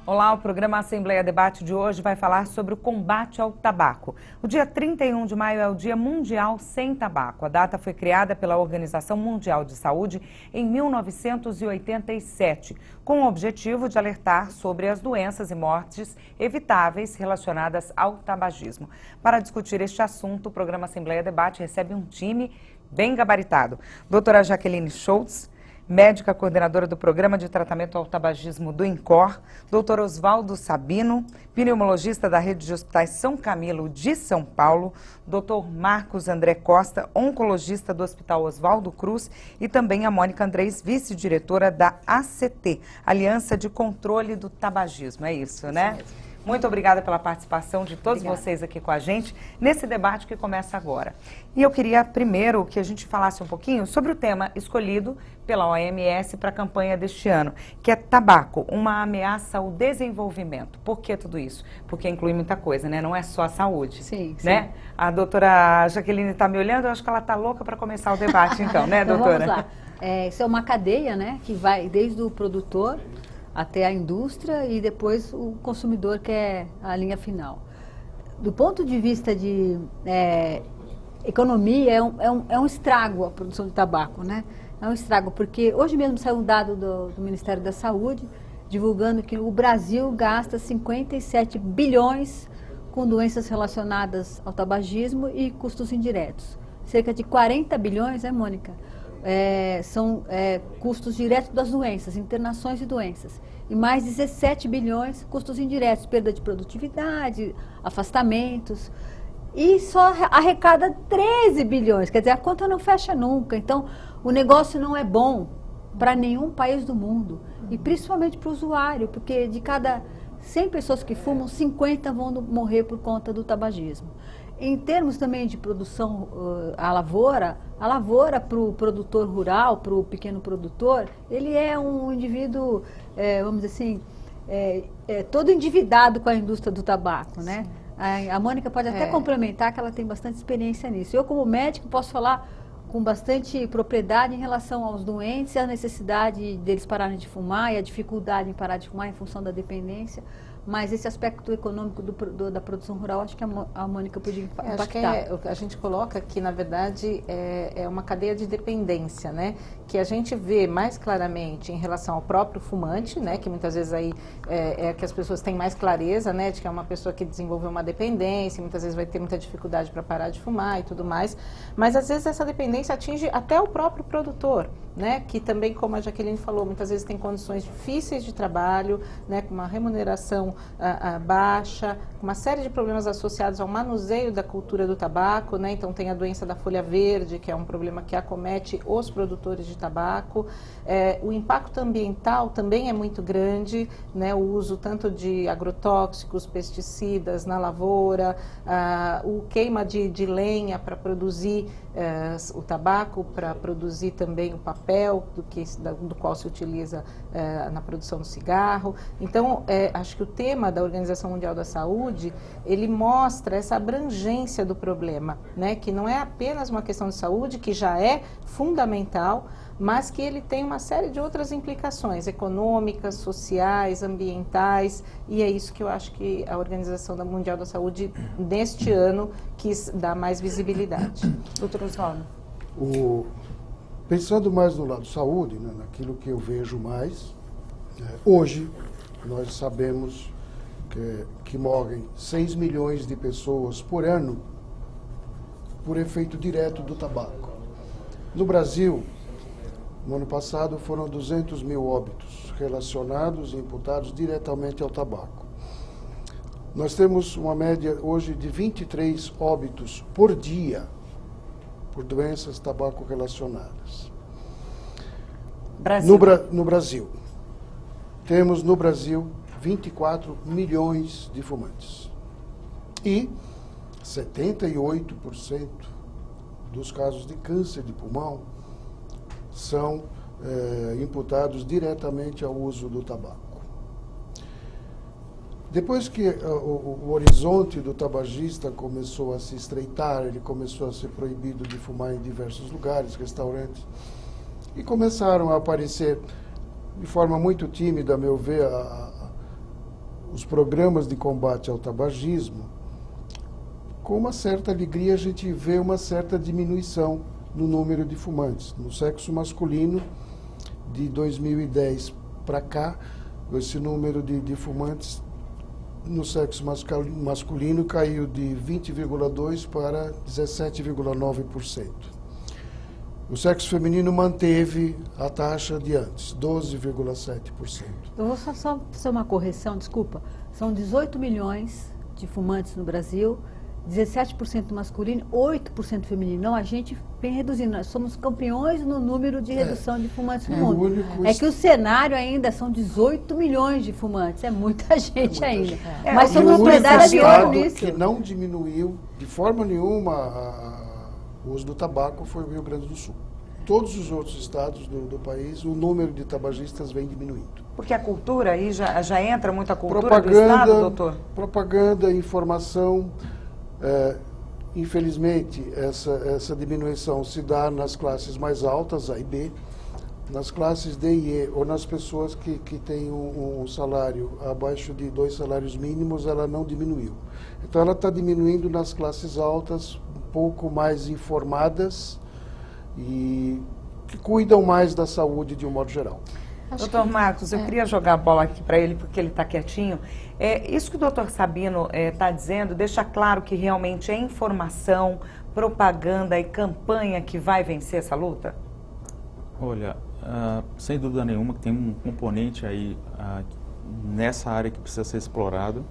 Olá, o programa Assembleia Debate de hoje vai falar sobre o combate ao tabaco. O dia 31 de maio é o Dia Mundial Sem Tabaco. A data foi criada pela Organização Mundial de Saúde em 1987, com o objetivo de alertar sobre as doenças e mortes evitáveis relacionadas ao tabagismo. Para discutir este assunto, o programa Assembleia Debate recebe um time bem gabaritado. Doutora Jaqueline Schultz, médica coordenadora do Programa de Tratamento ao Tabagismo do INCOR, doutor Oswaldo Sabino, pneumologista da Rede de Hospitais São Camilo de São Paulo, doutor Marcos André Costa, oncologista do Hospital Oswaldo Cruz, e também a Mônica Andrés, vice-diretora da ACT, Aliança de Controle do Tabagismo. É isso, né? Isso mesmo. Muito obrigada pela participação de todos vocês aqui com a gente nesse debate que começa agora. E eu queria primeiro que a gente falasse um pouquinho sobre o tema escolhido pela OMS para a campanha deste ano, que é tabaco, uma ameaça ao desenvolvimento. Por que tudo isso? Porque inclui muita coisa, né? Não é só a saúde. Sim, sim. Né? A doutora Jaqueline está me olhando, eu acho que ela está louca para começar o debate então, né, doutora? Então, vamos lá. Isso é uma cadeia, né, que vai desde o produtor até a indústria e depois o consumidor, que é a linha final. Do ponto de vista de economia, é um estrago a produção de tabaco, né? É um estrago, porque hoje mesmo saiu um dado do Ministério da Saúde, divulgando que o Brasil gasta 57 bilhões com doenças relacionadas ao tabagismo e custos indiretos. Cerca de 40 bilhões, Mônica? São custos diretos das doenças, internações e doenças. E mais 17 bilhões custos indiretos, perda de produtividade, afastamentos. E só arrecada 13 bilhões, quer dizer, a conta não fecha nunca. Então, o negócio não é bom para nenhum país do mundo. E principalmente para o usuário, porque de cada 100 pessoas que fumam, 50 vão morrer por conta do tabagismo. Em termos também de produção, a lavoura para o produtor rural, para o pequeno produtor, ele é um indivíduo, vamos dizer assim, todo endividado com a indústria do tabaco, né? A Mônica pode até complementar, que ela tem bastante experiência nisso. Eu, como médico, posso falar com bastante propriedade em relação aos doentes e a necessidade deles pararem de fumar e a dificuldade em parar de fumar em função da dependência. Mas esse aspecto econômico da produção rural, acho que a Mônica podia impactar. Acho que a gente coloca que, na verdade, é uma cadeia de dependência, né? Que a gente vê mais claramente em relação ao próprio fumante, né? Que muitas vezes aí é que as pessoas têm mais clareza, né? De que é uma pessoa que desenvolveu uma dependência, muitas vezes vai ter muita dificuldade para parar de fumar e tudo mais. Mas, às vezes, essa dependência atinge até o próprio produtor, né? Que também, como a Jaqueline falou, muitas vezes tem condições difíceis de trabalho, né? Com uma remuneração baixa, uma série de problemas associados ao manuseio da cultura do tabaco, né? Então tem a doença da folha verde, que é um problema que acomete os produtores de tabaco. O impacto ambiental também é muito grande, né? O uso tanto de agrotóxicos, pesticidas na lavoura, o queima de lenha para produzir o tabaco, para produzir também o papel do qual se utiliza na produção do cigarro. Então, acho que o tema da Organização Mundial da Saúde, ele mostra essa abrangência do problema, né? Que não é apenas uma questão de saúde, que já é fundamental, mas que ele tem uma série de outras implicações econômicas, sociais, ambientais, e é isso que eu acho que a Organização Mundial da Saúde, neste ano, quis dar mais visibilidade. Doutor Oswaldo. Pensando mais no lado saúde, né, naquilo que eu vejo mais, hoje nós sabemos que morrem 6 milhões de pessoas por ano por efeito direto do tabaco. No Brasil, no ano passado foram 200 mil óbitos relacionados e imputados diretamente ao tabaco. Nós temos uma média hoje de 23 óbitos por dia por doenças tabaco relacionadas. No Brasil. Temos no Brasil 24 milhões de fumantes. E 78% dos casos de câncer de pulmão são imputados diretamente ao uso do tabaco. Depois que o horizonte do tabagista começou a se estreitar, ele começou a ser proibido de fumar em diversos lugares, restaurantes, e começaram a aparecer, de forma muito tímida, a meu ver, os programas de combate ao tabagismo, com uma certa alegria a gente vê uma certa diminuição no número de fumantes. No sexo masculino, de 2010 para cá, esse número de fumantes no sexo masculino caiu de 20,2% para 17,9%. O sexo feminino manteve a taxa de antes, 12,7%. Eu vou só fazer uma correção, desculpa. São 18 milhões de fumantes no Brasil, 17% masculino, 8% feminino. Não, a gente vem reduzindo. Nós somos campeões no número de redução de fumantes no mundo. É que o cenário ainda são 18 milhões de fumantes. É muita gente ainda. Mas somos uma prioridade de ouro nisso. Que não diminuiu de forma nenhuma o uso do tabaco foi o Rio Grande do Sul. Todos os outros estados do país, o número de tabagistas vem diminuindo. Porque a cultura aí já entra muita cultura do estado, doutor? Propaganda, informação. Infelizmente, essa diminuição se dá nas classes mais altas, A e B. Nas classes D e E, ou nas pessoas que têm um salário abaixo de 2 salários mínimos, ela não diminuiu. Então, ela está diminuindo nas classes altas, um pouco mais informadas e que cuidam mais da saúde de um modo geral. Doutor Marcos, eu queria jogar a bola aqui para ele, porque ele está quietinho. Isso que o doutor Sabino está dizendo deixa claro que realmente é informação, propaganda e campanha que vai vencer essa luta? Olha, sem dúvida nenhuma que tem um componente aí nessa área que precisa ser explorado,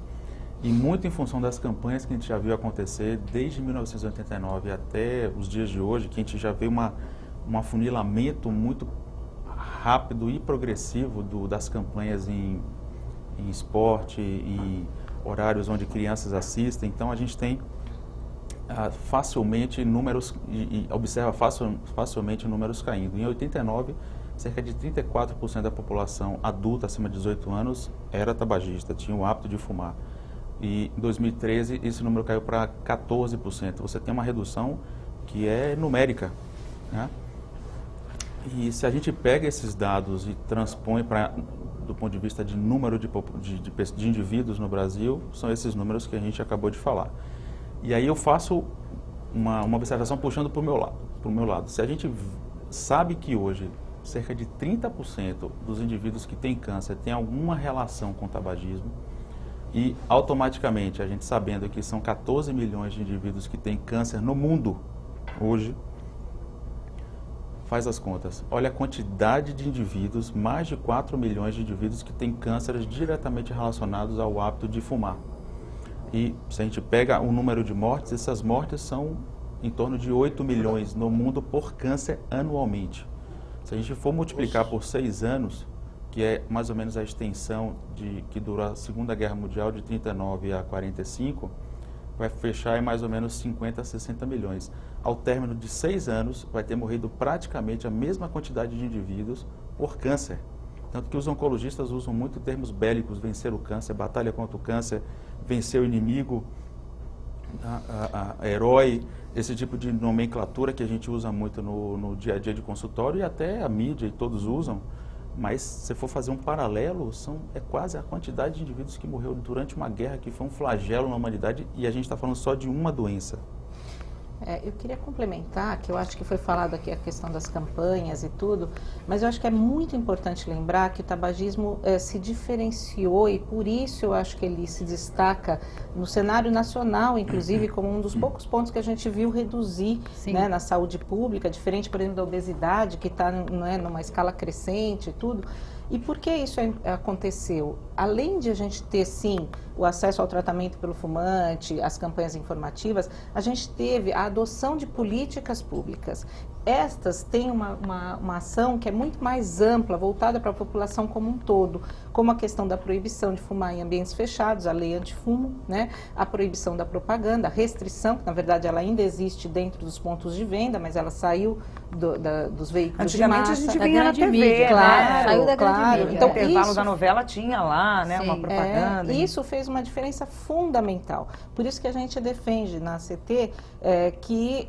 e muito em função das campanhas que a gente já viu acontecer desde 1989 até os dias de hoje, que a gente já vê um afunilamento muito rápido e progressivo das campanhas em esporte, em horários onde crianças assistem. Então a gente tem facilmente números, e observa facilmente números caindo. Em 89, cerca de 34% da população adulta acima de 18 anos era tabagista, tinha o hábito de fumar. E em 2013 esse número caiu para 14%. Você tem uma redução que é numérica, né? E se a gente pega esses dados e transpõe do ponto de vista de número de indivíduos no Brasil, são esses números que a gente acabou de falar. E aí eu faço uma observação puxando para o meu lado. Se a gente sabe que hoje cerca de 30% dos indivíduos que têm câncer têm alguma relação com o tabagismo, e automaticamente a gente sabendo que são 14 milhões de indivíduos que têm câncer no mundo hoje, faz as contas. Olha a quantidade de indivíduos, mais de 4 milhões de indivíduos que têm cânceres diretamente relacionados ao hábito de fumar. E se a gente pega o número de mortes, essas mortes são em torno de 8 milhões no mundo por câncer anualmente. Se a gente for multiplicar por 6 anos, que é mais ou menos a extensão que durou a Segunda Guerra Mundial de 39 a 45, vai fechar em mais ou menos 50 a 60 milhões. Ao término de 6 anos, vai ter morrido praticamente a mesma quantidade de indivíduos por câncer. Tanto que os oncologistas usam muito termos bélicos, vencer o câncer, batalha contra o câncer, vencer o inimigo, herói, esse tipo de nomenclatura que a gente usa muito no dia a dia de consultório, e até a mídia e todos usam. Mas se for fazer um paralelo, é quase a quantidade de indivíduos que morreu durante uma guerra que foi um flagelo na humanidade, e a gente está falando só de uma doença. Eu queria complementar, que eu acho que foi falado aqui a questão das campanhas e tudo, mas eu acho que é muito importante lembrar que o tabagismo se diferenciou, e por isso eu acho que ele se destaca no cenário nacional, inclusive, como um dos poucos pontos que a gente viu reduzir, né, na saúde pública, diferente, por exemplo, da obesidade, que está, né, numa escala crescente e tudo. E por que isso aconteceu? Além de a gente ter, sim, o acesso ao tratamento pelo fumante, as campanhas informativas, a gente teve a adoção de políticas públicas. Estas têm uma ação que é muito mais ampla, voltada para a população como um todo, como a questão da proibição de fumar em ambientes fechados, a lei antifumo, né? A proibição da propaganda, a restrição, que na verdade ela ainda existe dentro dos pontos de venda, mas ela saiu dos veículos de massa. Antigamente a gente vinha na TV, mídia, né? Saiu da grande mídia. Então, o intervalo da novela tinha lá, né, uma propaganda. Isso fez uma diferença fundamental. Por isso que a gente defende na ACT que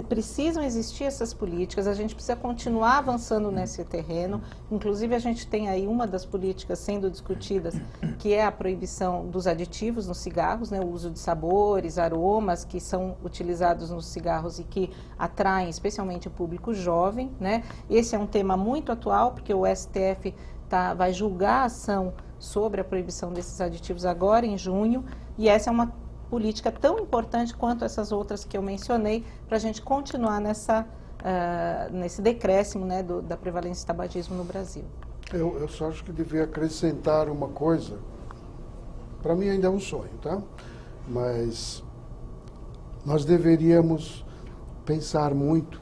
precisam existir essas políticas, a gente precisa continuar avançando nesse terreno. Inclusive, a gente tem aí uma das políticas sendo discutidas, que é a proibição dos aditivos nos cigarros, né, o uso de sabores, aromas que são utilizados nos cigarros e que atraem especialmente o público jovem, né? Esse é um tema muito atual, porque o STF vai julgar a ação sobre a proibição desses aditivos agora em junho, e essa é uma política tão importante quanto essas outras que eu mencionei, para a gente continuar nesse decréscimo, né, da prevalência de tabagismo no Brasil. Eu só acho que devia acrescentar uma coisa. Para mim ainda é um sonho, tá? Mas nós deveríamos pensar muito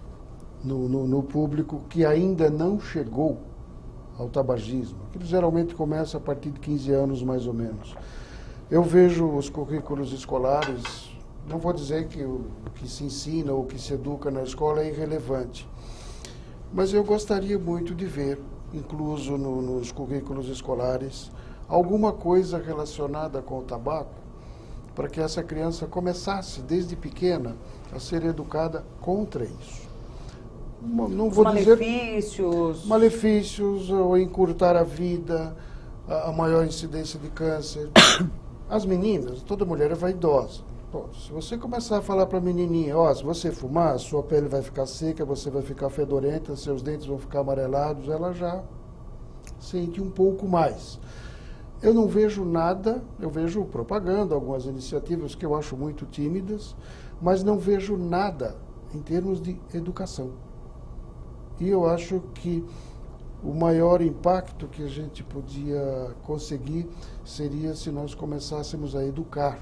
no público que ainda não chegou ao tabagismo, que geralmente começa a partir de 15 anos mais ou menos. Eu vejo os currículos escolares, não vou dizer que o que se ensina ou que se educa na escola é irrelevante, mas eu gostaria muito de ver, incluso nos currículos escolares, alguma coisa relacionada com o tabaco, para que essa criança começasse desde pequena a ser educada contra isso. Não vou dizer malefícios, ou encurtar a vida, a maior incidência de câncer. As meninas, toda mulher é vaidosa. Pô, se você começar a falar para a menininha, se você fumar, sua pele vai ficar seca, você vai ficar fedorenta, seus dentes vão ficar amarelados, ela já sente um pouco mais. Eu não vejo nada, eu vejo propaganda, algumas iniciativas que eu acho muito tímidas, mas não vejo nada em termos de educação. E eu acho que o maior impacto que a gente podia conseguir seria se nós começássemos a educar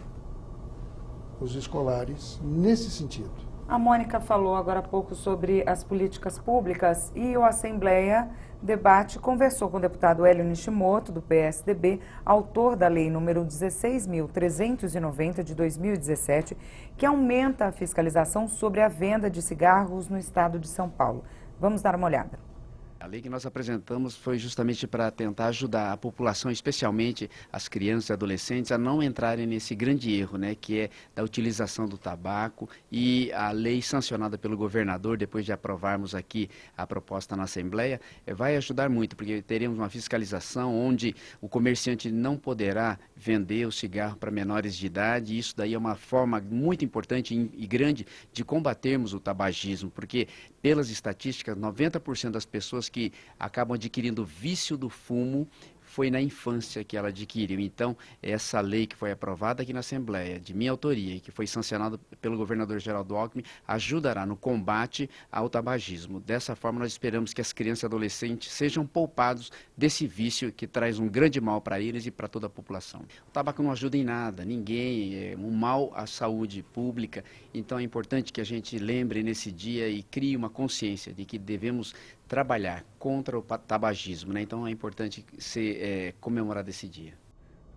os escolares nesse sentido. A Mônica falou agora há pouco sobre as políticas públicas e a Assembleia Debate conversou com o deputado Hélio Nishimoto, do PSDB, autor da lei número 16.390 de 2017, que aumenta a fiscalização sobre a venda de cigarros no estado de São Paulo. Vamos dar uma olhada. A lei que nós apresentamos foi justamente para tentar ajudar a população, especialmente as crianças e adolescentes, a não entrarem nesse grande erro, né, que é da utilização do tabaco. E a lei sancionada pelo governador, depois de aprovarmos aqui a proposta na Assembleia, vai ajudar muito, porque teremos uma fiscalização onde o comerciante não poderá vender o cigarro para menores de idade. E isso daí é uma forma muito importante e grande de combatermos o tabagismo, porque pelas estatísticas, 90% das pessoas que acabam adquirindo o vício do fumo foi na infância que ela adquiriu. Então, essa lei que foi aprovada aqui na Assembleia, de minha autoria, e que foi sancionada pelo governador Geraldo Alckmin, ajudará no combate ao tabagismo. Dessa forma, nós esperamos que as crianças e adolescentes sejam poupados desse vício que traz um grande mal para eles e para toda a população. O tabaco não ajuda em nada, ninguém, é um mal à saúde pública. Então, é importante que a gente lembre nesse dia e crie uma consciência de que devemos trabalhar contra o tabagismo, né? Então é importante ser comemorado esse dia.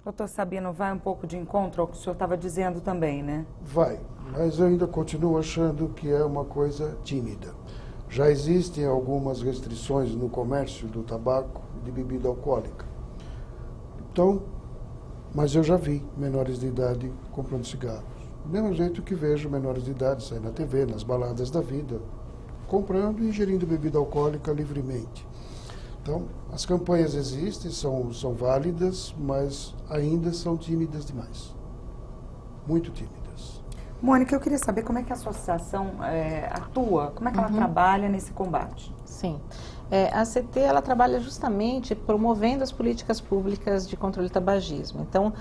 Doutor Sabino, vai um pouco de encontro ao que o senhor estava dizendo também, né? Vai, mas eu ainda continuo achando que é uma coisa tímida. Já existem algumas restrições no comércio do tabaco e de bebida alcoólica. Então, mas eu já vi menores de idade comprando cigarros. Do mesmo jeito que vejo menores de idade sair na TV, nas baladas da vida, comprando e ingerindo bebida alcoólica livremente. Então, as campanhas existem, são válidas, mas ainda são tímidas demais. Muito tímidas. Mônica, eu queria saber como é que a associação atua, como é que ela trabalha nesse combate. Sim. A CT ela trabalha justamente promovendo as políticas públicas de controle do tabagismo. Então,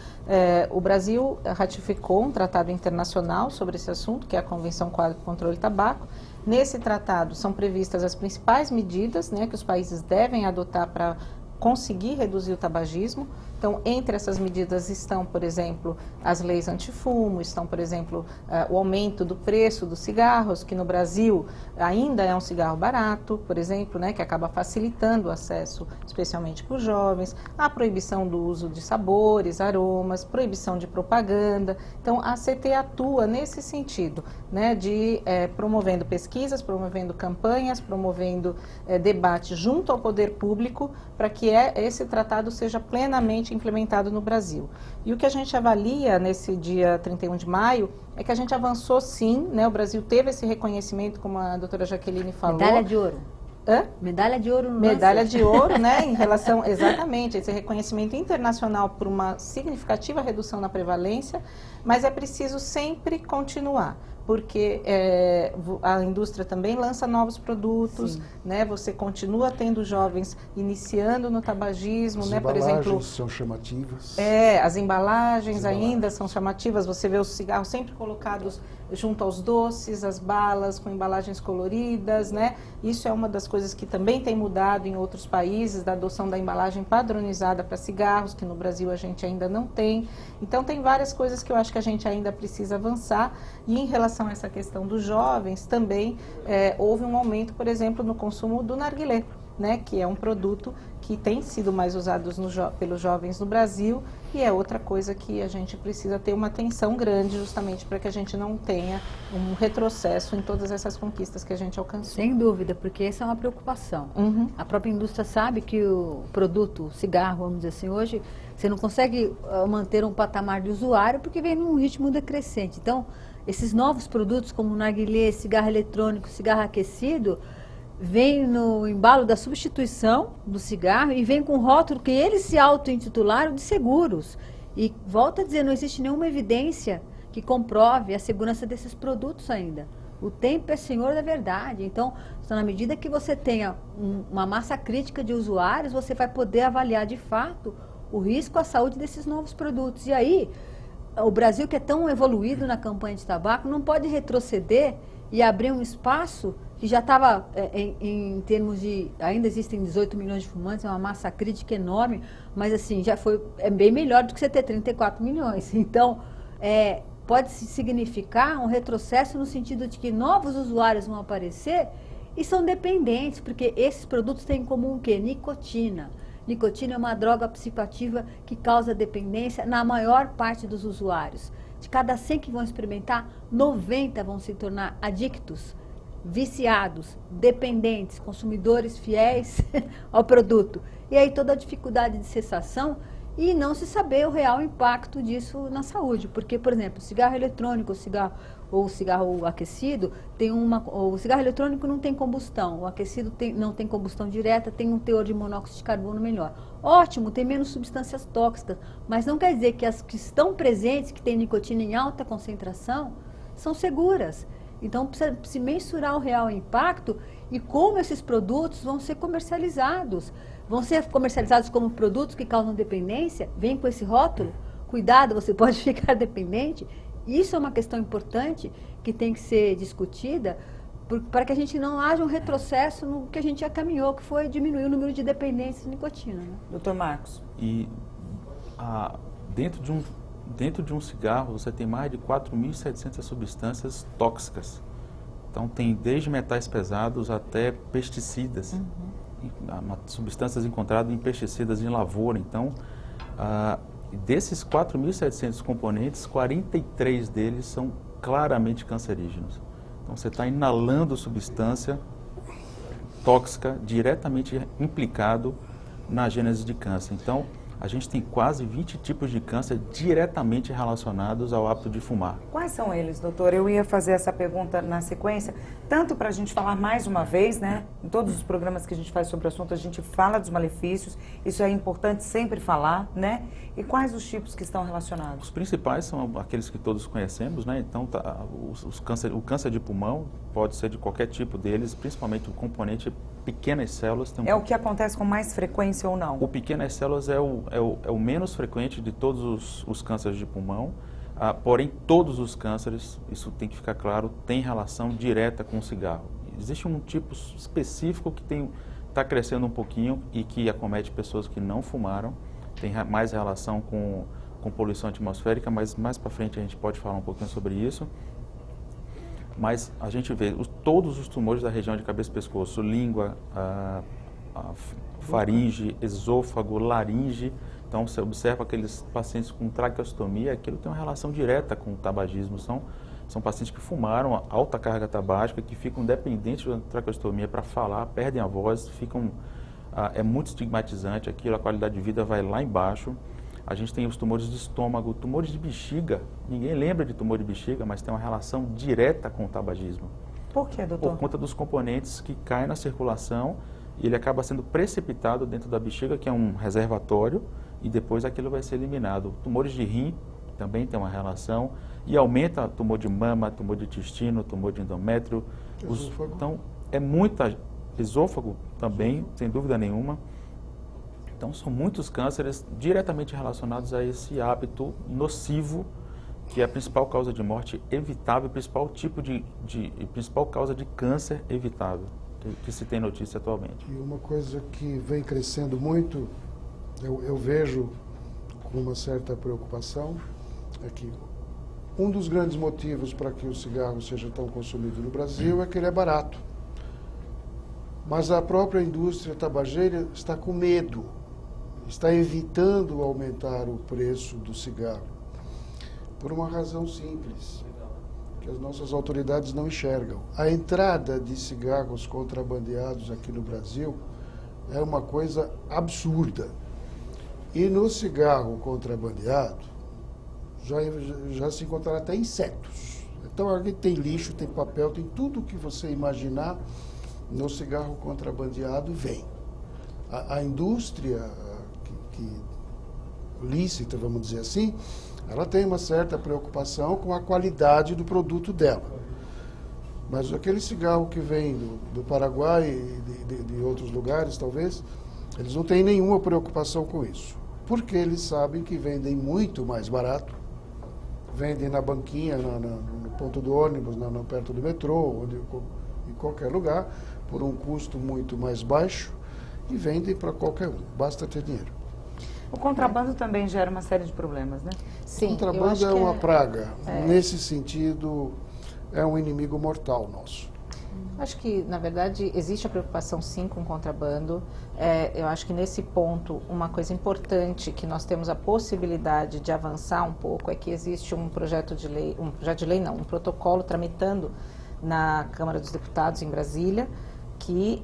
o Brasil ratificou um tratado internacional sobre esse assunto, que é a Convenção Quadro de Controle do Tabaco. Nesse tratado são previstas as principais medidas, né, que os países devem adotar para conseguir reduzir o tabagismo. Então, entre essas medidas estão, por exemplo, as leis antifumo, estão, por exemplo, o aumento do preço dos cigarros, que no Brasil ainda é um cigarro barato, por exemplo, né, que acaba facilitando o acesso, especialmente para os jovens, a proibição do uso de sabores, aromas, proibição de propaganda. Então, a CT atua nesse sentido, né, de promovendo pesquisas, promovendo campanhas, promovendo debate junto ao poder público, para que esse tratado seja plenamente implementado no Brasil. E o que a gente avalia nesse dia 31 de maio é que a gente avançou sim, né? O Brasil teve esse reconhecimento, como a doutora Jaqueline falou. Medalha de ouro. Hã? Medalha de ouro no Medalha Lancet. de ouro, né, em relação, exatamente, esse reconhecimento internacional por uma significativa redução na prevalência, mas é preciso sempre continuar, porque a indústria também lança novos produtos, né, você continua tendo jovens iniciando no tabagismo, As né, por exemplo... embalagens são chamativas. As embalagens ainda são chamativas, você vê os cigarros sempre colocados junto aos doces, as balas com embalagens coloridas, né? Isso é uma das coisas que também tem mudado em outros países, da adoção da embalagem padronizada para cigarros, que no Brasil a gente ainda não tem. Então tem várias coisas que eu acho que a gente ainda precisa avançar. E em relação a essa questão dos jovens, também houve um aumento, por exemplo, no consumo do narguilé, né, que é um produto que tem sido mais usado pelos jovens no Brasil, e é outra coisa que a gente precisa ter uma atenção grande, justamente para que a gente não tenha um retrocesso em todas essas conquistas que a gente alcançou. Sem dúvida, porque essa é uma preocupação. A própria indústria sabe que o produto, o cigarro, vamos dizer assim, hoje você não consegue manter um patamar de usuário porque vem num ritmo decrescente. Então, esses novos produtos como narguilé, cigarro eletrônico, cigarro aquecido, vem no embalo da substituição do cigarro e vem com rótulo que eles se auto-intitularam de seguros. E volto a dizer, não existe nenhuma evidência que comprove a segurança desses produtos ainda. O tempo é senhor da verdade. Então, na medida que você tenha uma massa crítica de usuários, você vai poder avaliar de fato o risco à saúde desses novos produtos. E aí, o Brasil, que é tão evoluído na campanha de tabaco, não pode retroceder e abrir um espaço que já estava, em termos de... Ainda existem 18 milhões de fumantes, é uma massa crítica enorme, mas assim, é bem melhor do que você ter 34 milhões. Então, pode significar um retrocesso no sentido de que novos usuários vão aparecer e são dependentes, porque esses produtos têm em comum o quê? Nicotina. Nicotina é uma droga psicoativa que causa dependência na maior parte dos usuários. De cada 100 que vão experimentar, 90 vão se tornar adictos, viciados, dependentes, consumidores fiéis ao produto. E aí toda a dificuldade de cessação e não se saber o real impacto disso na saúde. Porque, por exemplo, o cigarro eletrônico, o cigarro aquecido, o cigarro eletrônico não tem combustão, o aquecido não tem combustão direta, tem um teor de monóxido de carbono melhor. Ótimo, tem menos substâncias tóxicas, mas não quer dizer que as que estão presentes, que têm nicotina em alta concentração, são seguras. Então, precisa se mensurar o real impacto e como esses produtos vão ser comercializados. Vão ser comercializados como produtos que causam dependência? Vem com esse rótulo? Cuidado, você pode ficar dependente. Isso é uma questão importante que tem que ser discutida para que a gente não haja um retrocesso no que a gente já caminhou, que foi diminuir o número de dependentes de nicotina. Né? Doutor Marcos. E dentro de um cigarro, você tem mais de 4.700 substâncias tóxicas. Então, tem desde metais pesados até pesticidas. Substâncias encontradas em pesticidas em lavoura. Então, desses 4.700 componentes, 43 deles são claramente cancerígenos. Então, você está inalando substância tóxica diretamente implicado na gênese de câncer. Então, a gente tem quase 20 tipos de câncer diretamente relacionados ao hábito de fumar. Quais são eles, doutor? Eu ia fazer essa pergunta na sequência, tanto para a gente falar mais uma vez, né? Em todos os programas que a gente faz sobre o assunto, a gente fala dos malefícios, isso é importante sempre falar, né? E quais os tipos que estão relacionados? Os principais são aqueles que todos conhecemos, né? Então, o câncer de pulmão pode ser de qualquer tipo deles, principalmente o componente pequenas células. É o que acontece com mais frequência ou não? O pequenas células é o menos frequente de todos os cânceres de pulmão, porém todos os cânceres, isso tem que ficar claro, tem relação direta com o cigarro. Existe um tipo específico que está crescendo um pouquinho e que acomete pessoas que não fumaram, tem mais relação com poluição atmosférica, mas mais para frente a gente pode falar um pouquinho sobre isso. Mas a gente vê todos os tumores da região de cabeça e pescoço, língua, faringe, esôfago, laringe. Então, você observa aqueles pacientes com traqueostomia, aquilo tem uma relação direta com o tabagismo. São pacientes que fumaram alta carga tabágica, que ficam dependentes da traqueostomia para falar, perdem a voz, é muito estigmatizante aquilo, a qualidade de vida vai lá embaixo. A gente tem os tumores de estômago, tumores de bexiga. Ninguém lembra de tumor de bexiga, mas tem uma relação direta com o tabagismo. Por quê, doutor? Por conta dos componentes que caem na circulação e ele acaba sendo precipitado dentro da bexiga, que é um reservatório, e depois aquilo vai ser eliminado. Tumores de rim também tem uma relação e aumenta tumor de mama, tumor de intestino, tumor de endométrio. Então, é muita... Esôfago também, sem dúvida nenhuma. Então, são muitos cânceres diretamente relacionados a esse hábito nocivo, que é a principal causa de morte evitável, principal principal causa de câncer evitável, que se tem notícia atualmente. E uma coisa que vem crescendo muito, eu vejo com uma certa preocupação, é que um dos grandes motivos para que o cigarro seja tão consumido no Brasil é que ele é barato. Mas a própria indústria tabageira está com medo, está evitando aumentar o preço do cigarro, por uma razão simples, que as nossas autoridades não enxergam. A entrada de cigarros contrabandeados aqui no Brasil é uma coisa absurda. E no cigarro contrabandeado, já se encontraram até insetos. Então, aqui tem lixo, tem papel, tem tudo que você imaginar. No cigarro contrabandeado vem. A indústria lícita, vamos dizer assim, ela tem uma certa preocupação com a qualidade do produto dela. Mas aquele cigarro que vem do Paraguai e de outros lugares, talvez, eles não têm nenhuma preocupação com isso. Porque eles sabem que vendem muito mais barato, vendem na banquinha, no ponto do ônibus, perto do metrô, em qualquer lugar, por um custo muito mais baixo, e vendem para qualquer um, basta ter dinheiro. O contrabando também gera uma série de problemas, né? Sim, o contrabando é uma praga. Nesse sentido, é um inimigo mortal nosso. Acho que, na verdade, existe a preocupação, sim, com o contrabando. Eu acho que, nesse ponto, uma coisa importante que nós temos a possibilidade de avançar um pouco é que existe um um protocolo tramitando na Câmara dos Deputados, em Brasília, que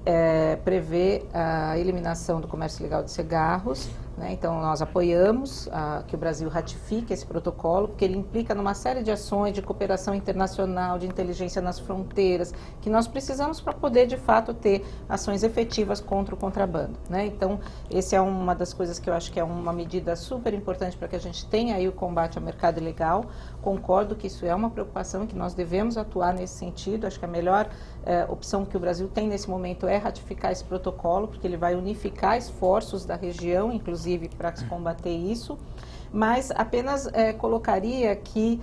prevê a eliminação do comércio ilegal de cigarros, né? Então, nós apoiamos que o Brasil ratifique esse protocolo, porque ele implica numa série de ações de cooperação internacional, de inteligência nas fronteiras, que nós precisamos para poder, de fato, ter ações efetivas contra o contrabando, né? Então, essa é uma das coisas que eu acho que é uma medida super importante para que a gente tenha aí o combate ao mercado ilegal. Concordo que isso é uma preocupação e que nós devemos atuar nesse sentido. Acho que a melhor opção que o Brasil tem nesse momento é ratificar esse protocolo, porque ele vai unificar esforços da região, inclusive, para se combater isso. Mas apenas colocaria que,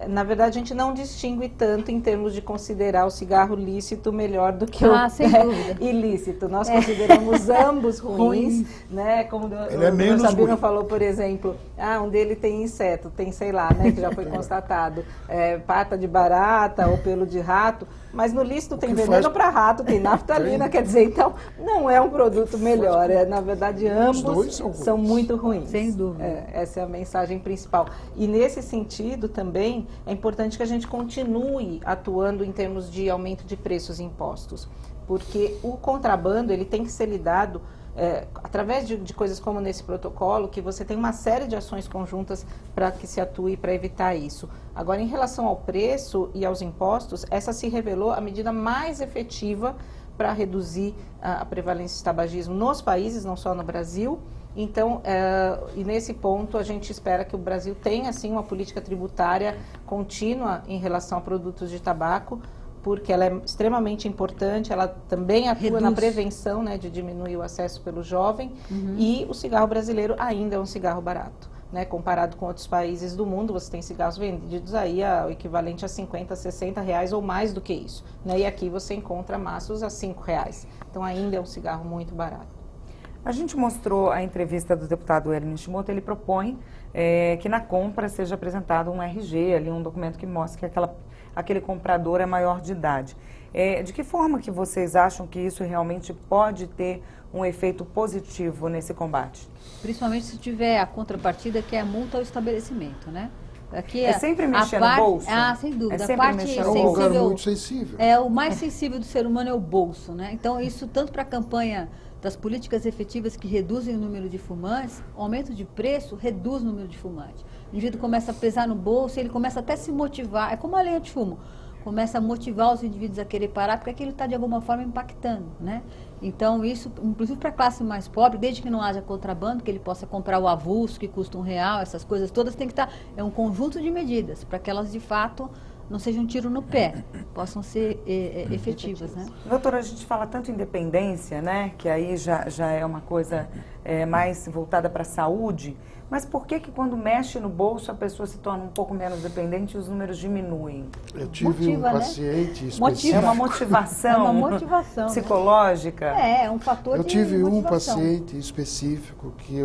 na verdade, a gente não distingue tanto em termos de considerar o cigarro lícito melhor do que sem dúvida. ilícito. Nós consideramos ambos ruins, né? Como o Sabino falou, por exemplo, um dele tem inseto, tem, sei lá, né, que já foi constatado, pata de barata ou pelo de rato, mas no lícito tem veneno para rato, tem naftalina, quer dizer, então não é um produto melhor. Na verdade, ambos são muito ruins. Sem dúvida. Essa é a mensagem principal. E nesse sentido também é importante que a gente continue atuando em termos de aumento de preços e impostos, porque o contrabando ele tem que ser lidado através de coisas como nesse protocolo, que você tem uma série de ações conjuntas para que se atue para evitar isso. Agora, em relação ao preço e aos impostos, essa se revelou a medida mais efetiva para reduzir a prevalência de tabagismo nos países, não só no Brasil. Então, e nesse ponto, a gente espera que o Brasil tenha, sim, uma política tributária contínua em relação a produtos de tabaco, porque ela é extremamente importante, ela também atua na prevenção, né, de diminuir o acesso pelo jovem, e o cigarro brasileiro ainda é um cigarro barato, né, comparado com outros países do mundo. Você tem cigarros vendidos aí o equivalente a 50, 60 reais ou mais do que isso, né, e aqui você encontra maços a 5 reais, então ainda é um cigarro muito barato. A gente mostrou a entrevista do deputado Hélio Nishimoto. Ele propõe que na compra seja apresentado um RG, ali, um documento que mostre que aquele comprador é maior de idade. De que forma que vocês acham que isso realmente pode ter um efeito positivo nesse combate? Principalmente se tiver a contrapartida, que é a multa ao estabelecimento, né? Aqui é sempre mexer no bolso? Sem dúvida. É sempre a parte mexer no bolso. É um lugar muito sensível. O mais sensível do ser humano é o bolso, né? Então, isso tanto para a campanha das políticas efetivas que reduzem o número de fumantes, o aumento de preço reduz o número de fumantes. O indivíduo começa a pesar no bolso, ele começa até a se motivar. É como a linha de fumo. começa a motivar os indivíduos a querer parar, porque aquilo está de alguma forma impactando, né? Então isso, inclusive para a classe mais pobre, desde que não haja contrabando, que ele possa comprar o avulso que custa R$1, essas coisas todas tem que estar, é um conjunto de medidas para que elas de fato não sejam um tiro no pé, possam ser efetivas, né? Doutora, a gente fala tanto em dependência, né, que aí já é uma coisa mais voltada para a saúde, mas por que quando mexe no bolso a pessoa se torna um pouco menos dependente e os números diminuem? Eu tive Motiva, um né? paciente específico. É uma motivação, É uma motivação, né? psicológica? É um fator Eu de tive um motivação. paciente específico que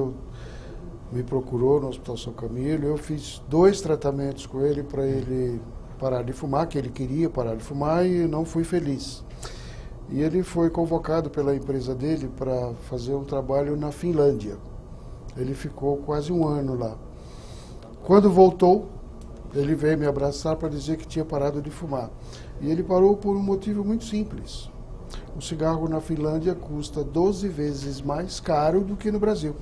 me procurou no Hospital São Camilo. Eu fiz 2 tratamentos com ele para ele parar de fumar, que ele queria parar de fumar, e não fui feliz. E ele foi convocado pela empresa dele para fazer um trabalho na Finlândia. Ele ficou quase 1 ano lá. Quando voltou, ele veio me abraçar para dizer que tinha parado de fumar. E ele parou por um motivo muito simples. O cigarro na Finlândia custa 12 vezes mais caro do que no Brasil.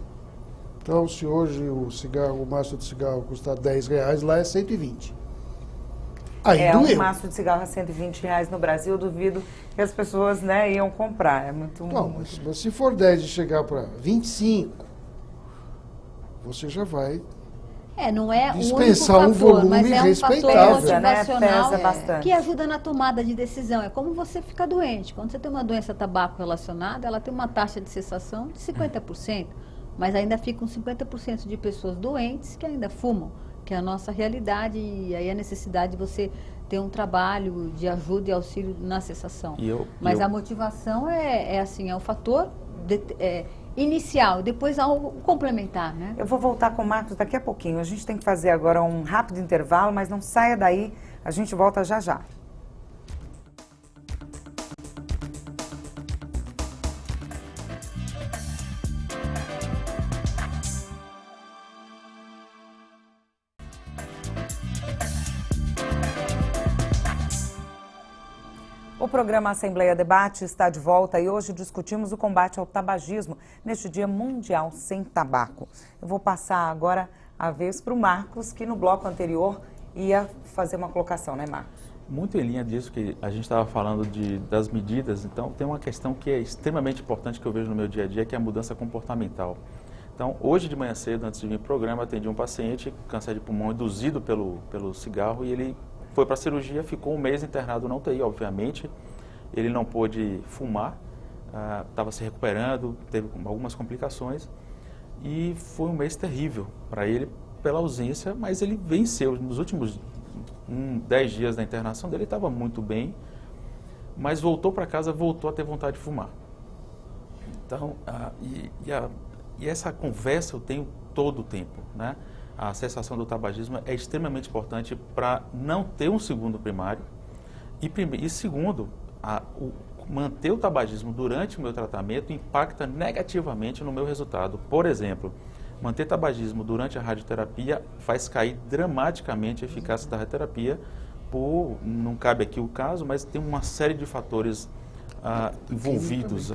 Então, se hoje o maço de cigarro custa R$10, lá é 120. Aí Um doeu. maço de cigarro a R$120 no Brasil, eu duvido que as pessoas, né, iam comprar. É muito... Não, mas se for 10 e chegar para 25, você já vai Não é dispensar o único fator, volume mas é um respeitável. fator motivacional Pesa bastante. que ajuda na tomada de decisão. É como você fica doente. Quando você tem uma doença tabaco relacionada, ela tem uma taxa de cessação de 50%, mas ainda ficam 50% de pessoas doentes que ainda fumam, que é a nossa realidade, e aí a necessidade de você ter um trabalho de ajuda e auxílio na cessação. Mas a motivação é o fator inicial, depois algo complementar, né? Eu vou voltar com o Marcos daqui a pouquinho. A gente tem que fazer agora um rápido intervalo, mas não saia daí, a gente volta já já. O programa Assembleia Debate está de volta e hoje discutimos o combate ao tabagismo neste Dia Mundial Sem Tabaco. Eu vou passar agora a vez para o Marcos, que no bloco anterior ia fazer uma colocação, né, Marcos? Muito em linha disso que a gente estava falando das medidas, então tem uma questão que é extremamente importante que eu vejo no meu dia a dia, que é a mudança comportamental. Então, hoje de manhã cedo, antes de vir para o programa, atendi um paciente com câncer de pulmão induzido pelo cigarro e ele foi para a cirurgia, ficou 1 mês internado na UTI, obviamente. Ele não pôde fumar, estava se recuperando, teve algumas complicações. E foi um mês terrível para ele pela ausência, mas ele venceu. Nos últimos 10 dias da internação dele, estava muito bem, mas voltou para casa, voltou a ter vontade de fumar. Então, e essa conversa eu tenho todo o tempo, né? A cessação do tabagismo é extremamente importante para não ter um segundo primário e segundo, manter o tabagismo durante o meu tratamento impacta negativamente no meu resultado. Por exemplo, manter tabagismo durante a radioterapia faz cair dramaticamente a eficácia da radioterapia não cabe aqui o caso, mas tem uma série de fatores envolvidos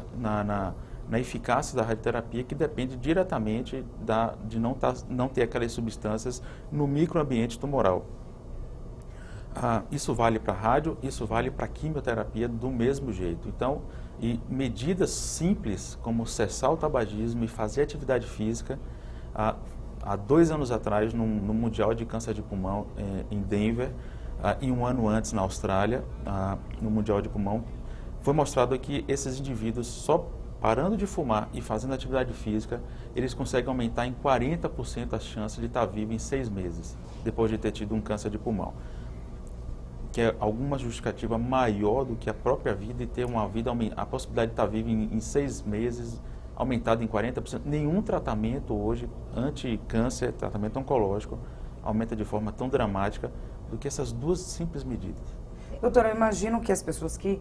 na eficácia da radioterapia, que depende diretamente de não ter aquelas substâncias no microambiente tumoral. Isso vale para a rádio, isso vale para a quimioterapia do mesmo jeito. Então, medidas simples como cessar o tabagismo e fazer atividade física, há 2 anos atrás, no Mundial de Câncer de Pulmão em Denver, e 1 ano antes na Austrália, no Mundial de Pulmão, foi mostrado que esses indivíduos só parando de fumar e fazendo atividade física, eles conseguem aumentar em 40% as chances de estar vivo em 6 meses, depois de ter tido um câncer de pulmão. Que é alguma justificativa maior do que a própria vida e ter uma vida, a possibilidade de estar vivo em 6 meses, aumentada em 40%. Nenhum tratamento hoje, anti-câncer, tratamento oncológico, aumenta de forma tão dramática do que essas 2 simples medidas. Doutora, eu imagino que as pessoas que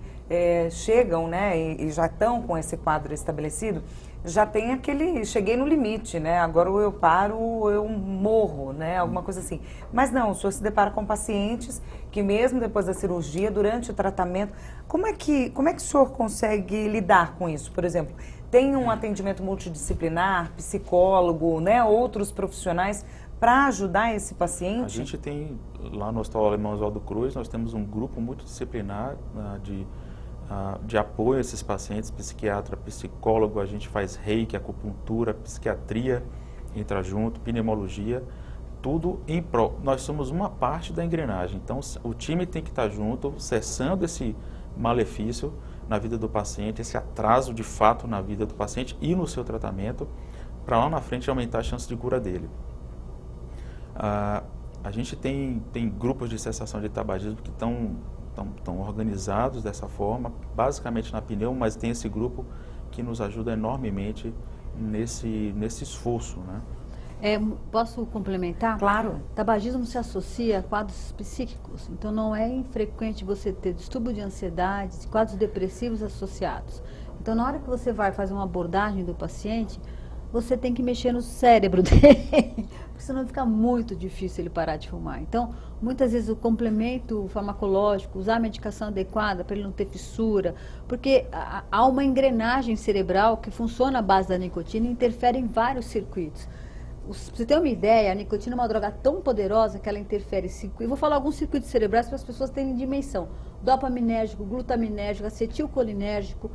chegam, né, e já estão com esse quadro estabelecido, já tem cheguei no limite, né, agora ou eu paro ou eu morro, né, alguma coisa assim. Mas não, o senhor se depara com pacientes que mesmo depois da cirurgia, durante o tratamento, como é que o senhor consegue lidar com isso? Por exemplo, tem um atendimento multidisciplinar, psicólogo, né, outros profissionais para ajudar esse A paciente? gente tem, lá no Hospital Alemão Oswaldo Cruz, nós temos um grupo multidisciplinar de apoio a esses pacientes, psiquiatra, psicólogo, a gente faz reiki, acupuntura, psiquiatria, entra junto, pneumologia, tudo em prol. Nós somos uma parte da engrenagem, então o time tem que estar junto, cessando esse malefício na vida do paciente, esse atraso de fato na vida do paciente e no seu tratamento, para lá na frente aumentar a chance de cura dele. A gente tem grupos de cessação de tabagismo que estão organizados dessa forma, basicamente na pneu, mas tem esse grupo que nos ajuda enormemente nesse esforço, né? Posso complementar? Claro. Tabagismo se associa a quadros psíquicos, então não é infrequente você ter distúrbio de ansiedade, quadros depressivos associados. Então, na hora que você vai fazer uma abordagem do paciente, você tem que mexer no cérebro dele, porque senão fica muito difícil ele parar de fumar. Então, muitas vezes o complemento farmacológico, usar a medicação adequada para ele não ter fissura, porque há uma engrenagem cerebral que funciona à base da nicotina e interfere em vários circuitos. Pra você ter uma ideia, a nicotina é uma droga tão poderosa que ela interfere em circuitos. Eu vou falar alguns circuitos cerebrais para as pessoas terem dimensão. Dopaminérgico, glutaminérgico, acetilcolinérgico,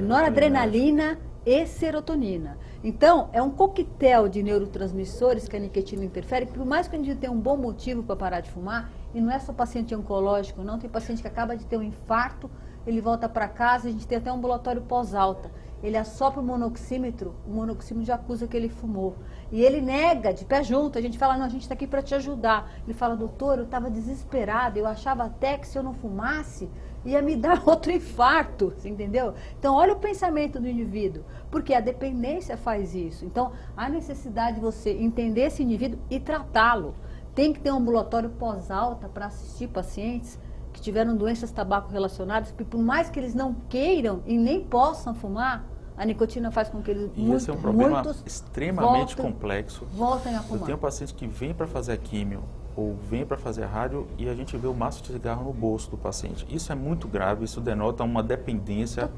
noradrenalina e serotonina. Então, é um coquetel de neurotransmissores que a nicotina interfere, por mais que a gente tenha um bom motivo para parar de fumar, e não é só paciente oncológico, não, tem paciente que acaba de ter um infarto, ele volta para casa, a gente tem até um ambulatório pós-alta. Ele assopra o monoxímetro já acusa que ele fumou. E ele nega, de pé junto, a gente fala, não, a gente está aqui para te ajudar. Ele fala, doutor, eu estava desesperado, eu achava até que se eu não fumasse, ia me dar outro infarto, você entendeu? Então, olha o pensamento do indivíduo, porque a dependência faz isso. Então, há necessidade de você entender esse indivíduo e tratá-lo. Tem que ter um ambulatório pós-alta para assistir pacientes que tiveram doenças tabaco relacionadas, porque por mais que eles não queiram e nem possam fumar, a nicotina faz com que eles esse é um problema extremamente complexo. Voltem a fumar. Eu tenho pacientes que vêm para fazer a químio ou vêm para fazer a rádio e a gente vê o maço de cigarro no bolso do paciente. Isso é muito grave, isso denota uma dependência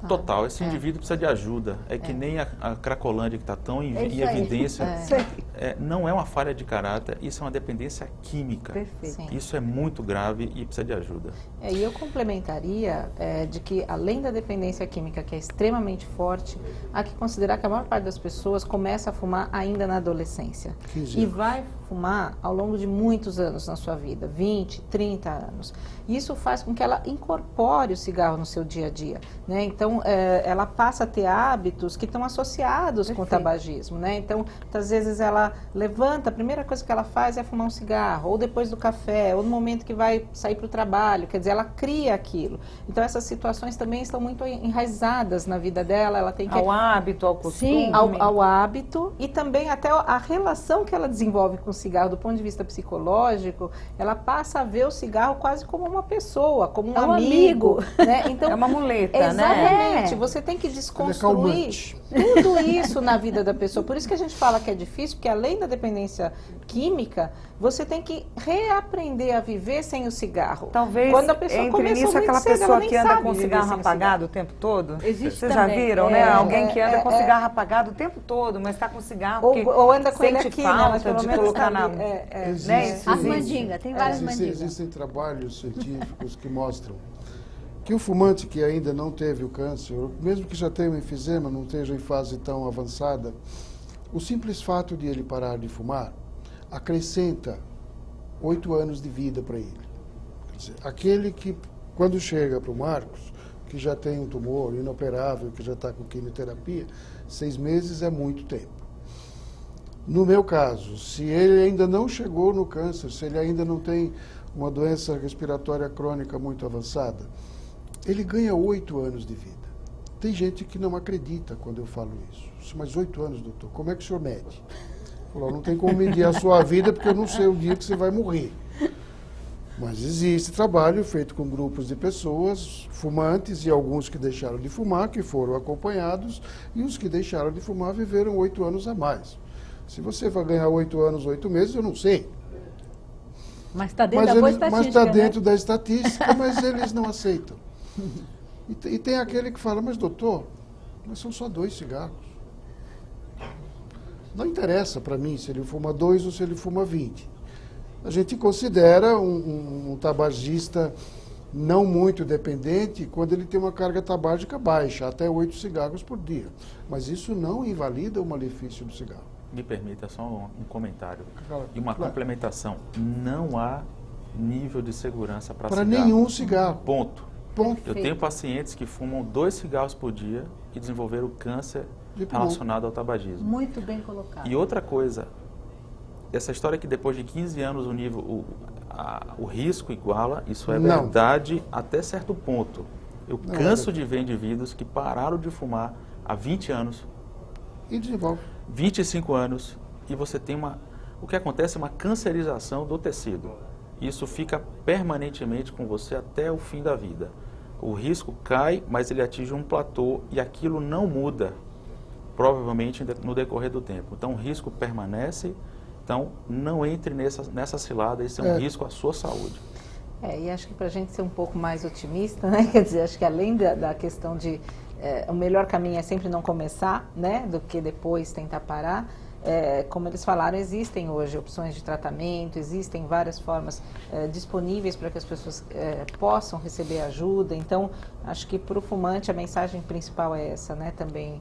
total. Esse indivíduo precisa de ajuda. É que nem a Cracolândia, que está tão em evidência. Não é uma falha de caráter, isso é uma dependência química. Perfeito. Isso é muito grave e precisa de ajuda. E eu complementaria de que, além da dependência química, que é extremamente forte, há que considerar que a maior parte das pessoas começa a fumar ainda na adolescência. E vai fumar ao longo de muitos anos na sua vida, 20, 30 anos. Isso faz com que ela incorpore o cigarro no seu dia a dia, né? Então, ela passa a ter hábitos que estão associados com o tabagismo, né? Então, muitas vezes ela levanta, a primeira coisa que ela faz é fumar um cigarro, ou depois do café, ou no momento que vai sair para o trabalho, quer dizer, ela cria aquilo. Então, essas situações também estão muito enraizadas na vida dela, ela tem que... Ao hábito, ao costume. Sim, ao hábito e também até a relação que ela desenvolve com o cigarro do ponto de vista psicológico, ela passa a ver o cigarro quase como uma pessoa, como um amigo. Né? Então, é uma muleta, exatamente, você tem que desconstruir tudo isso na vida da pessoa. Por isso que a gente fala que é difícil, porque além da dependência química, você tem que reaprender a viver sem o cigarro. Talvez quando a pessoa entre nisso aquela pessoa que anda com cigarro apagado o tempo todo. Existe Vocês já também. viram, né? Alguém que anda com cigarro apagado o tempo todo, mas está com cigarro ou anda com ele sente aqui, falta né? de colocar na... As mandingas, tem várias mandingas. Existem trabalhos científicos que mostram que o fumante que ainda não teve o câncer, mesmo que já tenha um enfisema, não esteja em fase tão avançada, o simples fato de ele parar de fumar acrescenta 8 anos de vida para ele. Quer dizer, aquele que, quando chega para o Marcos, que já tem um tumor inoperável, que já está com quimioterapia, 6 meses é muito tempo. No meu caso, se ele ainda não chegou no câncer, se ele ainda não tem uma doença respiratória crônica muito avançada, ele ganha 8 anos de vida. Tem gente que não acredita quando eu falo isso. Mas 8 anos, doutor, como é que o senhor mede? Falou, não tem como medir a sua vida porque eu não sei o dia que você vai morrer. Mas existe trabalho feito com grupos de pessoas fumantes e alguns que deixaram de fumar, que foram acompanhados, e os que deixaram de fumar viveram 8 anos a mais. Se você vai ganhar 8 anos, 8 meses, eu não sei. Mas está dentro da boa estatística, mas está dentro da estatística, mas eles não aceitam. E tem aquele que fala, mas doutor, mas são só 2 cigarros. Não interessa para mim se ele fuma 2 ou se ele fuma 20. A gente considera um tabagista não muito dependente quando ele tem uma carga tabágica baixa, até 8 cigarros por dia. Mas isso não invalida o malefício do cigarro. Me permita só um comentário Claro, e uma claro. complementação. Não há nível de segurança para Para cigarro. nenhum cigarro. Ponto. Ponto. Eu tenho pacientes que fumam 2 cigarros por dia e desenvolveram câncer De pulmão. relacionado ao tabagismo. Muito bem colocado. E outra coisa, essa história que depois de 15 anos o nível, o risco iguala, isso é Não. verdade até certo ponto. Eu Não é canso verdade. de ver indivíduos que pararam de fumar há 20 anos, E desenvolve. 25 anos, e você tem o que acontece é uma cancerização do tecido. Isso fica permanentemente com você até o fim da vida. O risco cai, mas ele atinge um platô e aquilo não muda, provavelmente no decorrer do tempo. Então o risco permanece, então não entre nessa cilada, isso é um risco à sua saúde. E acho que para a gente ser um pouco mais otimista, né? Quer dizer, acho que além da questão de o melhor caminho é sempre não começar, né? Do que depois tentar parar. Como eles falaram, existem hoje opções de tratamento, existem várias formas disponíveis para que as pessoas possam receber ajuda. Então, acho que para o fumante a mensagem principal é essa, né? Também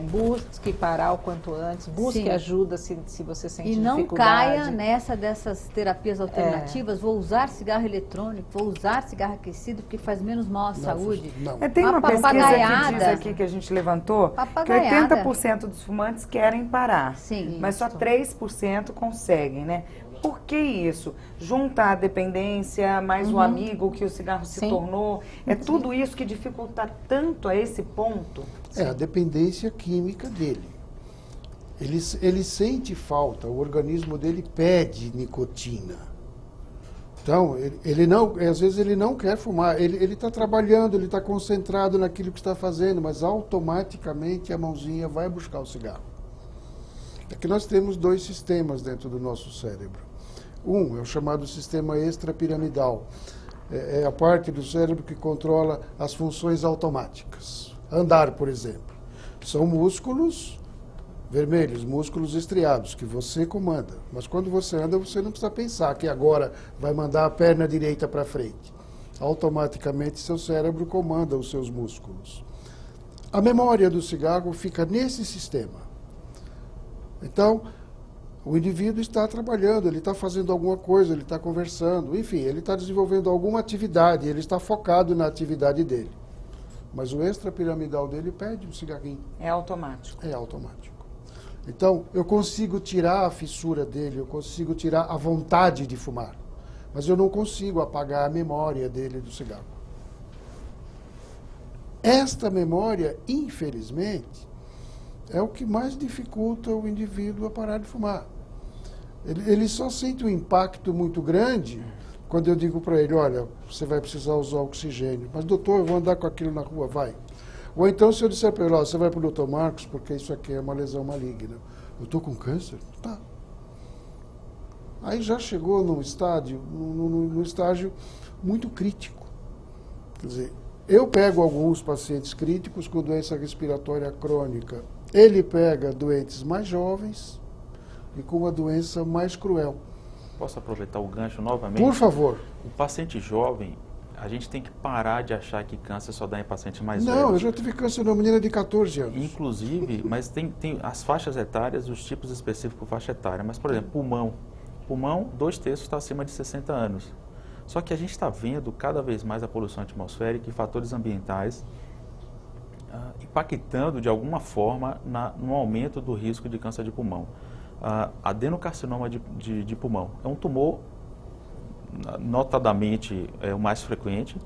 busque parar o quanto antes, busque Sim. ajuda se você sente E não dificuldade. caia nessa dessas terapias alternativas, vou usar cigarro eletrônico, vou usar cigarro aquecido, porque faz menos mal à saúde. Não. Tem uma Uma pesquisa que diz papagaiada. aqui que a gente levantou que Papagaiada. 80% dos fumantes querem parar. Sim. Mas só 3% conseguem, né? Por que isso? Junta a dependência, mais o amigo que o cigarro se Sim. tornou. É tudo isso que dificulta tanto a esse ponto? É a dependência química dele. Ele sente falta, o organismo dele pede nicotina. Então, ele não, às vezes ele não quer fumar, ele está trabalhando, ele está concentrado naquilo que está fazendo, mas automaticamente a mãozinha vai buscar o cigarro. É que nós temos 2 sistemas dentro do nosso cérebro. Um é o chamado sistema extrapiramidal. É a parte do cérebro que controla as funções automáticas. Andar, por exemplo. São músculos vermelhos, músculos estriados, que você comanda. Mas quando você anda, você não precisa pensar que agora vai mandar a perna direita para frente. Automaticamente, seu cérebro comanda os seus músculos. A memória do cigarro fica nesse sistema. Então, o indivíduo está trabalhando, ele está fazendo alguma coisa, ele está conversando, enfim, ele está desenvolvendo alguma atividade, ele está focado na atividade dele. Mas o extrapiramidal dele pede um cigarrinho. É automático. É automático. Então, eu consigo tirar a fissura dele, eu consigo tirar a vontade de fumar, mas eu não consigo apagar a memória dele do cigarro. Esta memória, infelizmente, é o que mais dificulta o indivíduo a parar de fumar. Ele só sente um impacto muito grande quando eu digo para ele, olha, você vai precisar usar oxigênio. Mas, doutor, eu vou andar com aquilo na rua, vai. Ou então, se eu disser para ele, ó, você vai para o doutor Marcos, porque isso aqui é uma lesão maligna. Eu estou com câncer? Tá. Aí já chegou num estágio muito crítico. Quer dizer, eu pego alguns pacientes críticos com doença respiratória crônica. Ele pega doentes mais jovens e com uma doença mais cruel. Posso aproveitar o gancho novamente? Por favor. O paciente jovem, a gente tem que parar de achar que câncer só dá em pacientes mais Não, velhos. eu já tive câncer numa menina de 14 anos. Inclusive, mas tem as faixas etárias, os tipos específicos por faixa etária. Mas, por exemplo, pulmão. Pulmão, 2/3 está acima de 60 anos. Só que a gente está vendo cada vez mais a poluição atmosférica e fatores ambientais impactando de alguma forma no aumento do risco de câncer de pulmão. Adenocarcinoma de pulmão é um tumor, notadamente o mais frequente,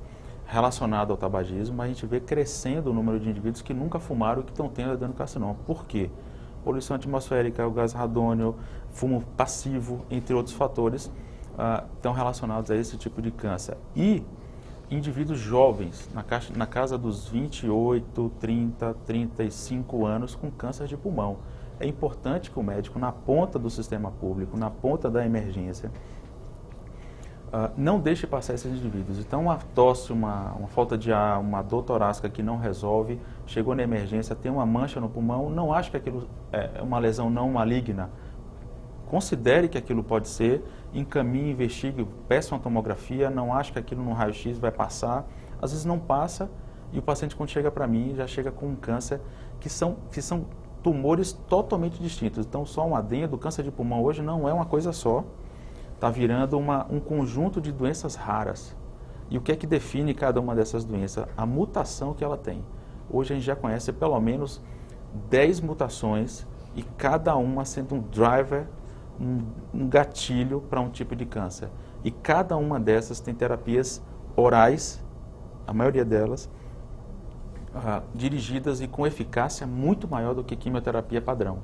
relacionado ao tabagismo, mas a gente vê crescendo o número de indivíduos que nunca fumaram e que estão tendo adenocarcinoma. Por quê? Poluição atmosférica, o gás radônio, fumo passivo, entre outros fatores, estão relacionados a esse tipo de câncer. E indivíduos jovens, na casa dos 28, 30, 35 anos, com câncer de pulmão. É importante que o médico, na ponta do sistema público, na ponta da emergência, não deixe passar esses indivíduos. Então, uma tosse, uma falta de ar, uma dor torácica que não resolve, chegou na emergência, tem uma mancha no pulmão, não ache que aquilo é uma lesão não maligna. Considere que aquilo pode ser, encaminhe, investigue, peça uma tomografia, não ache que aquilo no raio-x vai passar. Às vezes não passa e o paciente, quando chega para mim, já chega com um câncer que são tumores totalmente distintos. Então, só um adendo, o câncer de pulmão hoje não é uma coisa só. Está virando um conjunto de doenças raras. E o que é que define cada uma dessas doenças? A mutação que ela tem. Hoje a gente já conhece pelo menos 10 mutações e cada uma sendo um driver, um gatilho para um tipo de câncer. E cada uma dessas tem terapias orais, a maioria delas, dirigidas e com eficácia muito maior do que quimioterapia padrão.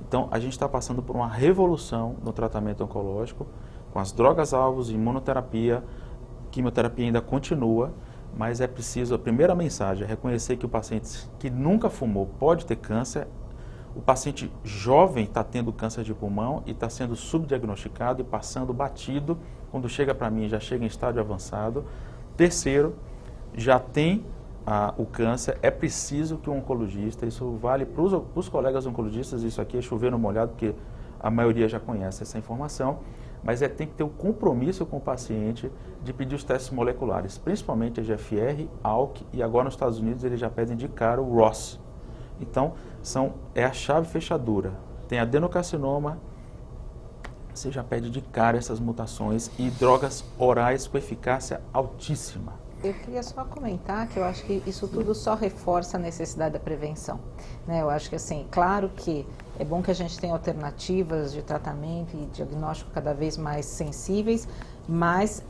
Então, a gente está passando por uma revolução no tratamento oncológico, com as drogas-alvos, imunoterapia, quimioterapia ainda continua, mas é preciso, a primeira mensagem é reconhecer que o paciente que nunca fumou pode ter câncer, o paciente jovem está tendo câncer de pulmão e está sendo subdiagnosticado e passando batido, quando chega para mim já chega em estágio avançado. Terceiro, já tem o câncer, é preciso que o oncologista, isso vale para os colegas oncologistas, isso aqui é chover no molhado, porque a maioria já conhece essa informação, mas tem que ter um compromisso com o paciente de pedir os testes moleculares, principalmente a EGFR, ALK e agora nos Estados Unidos eles já pedem de cara o ROS. Então, é a chave fechadura. Tem adenocarcinoma, você já pede de cara essas mutações e drogas orais com eficácia altíssima. Eu queria só comentar que eu acho que isso tudo só reforça a necessidade da prevenção, né? Eu acho que, assim, claro que é bom que a gente tenha alternativas de tratamento e diagnóstico cada vez mais sensíveis, mas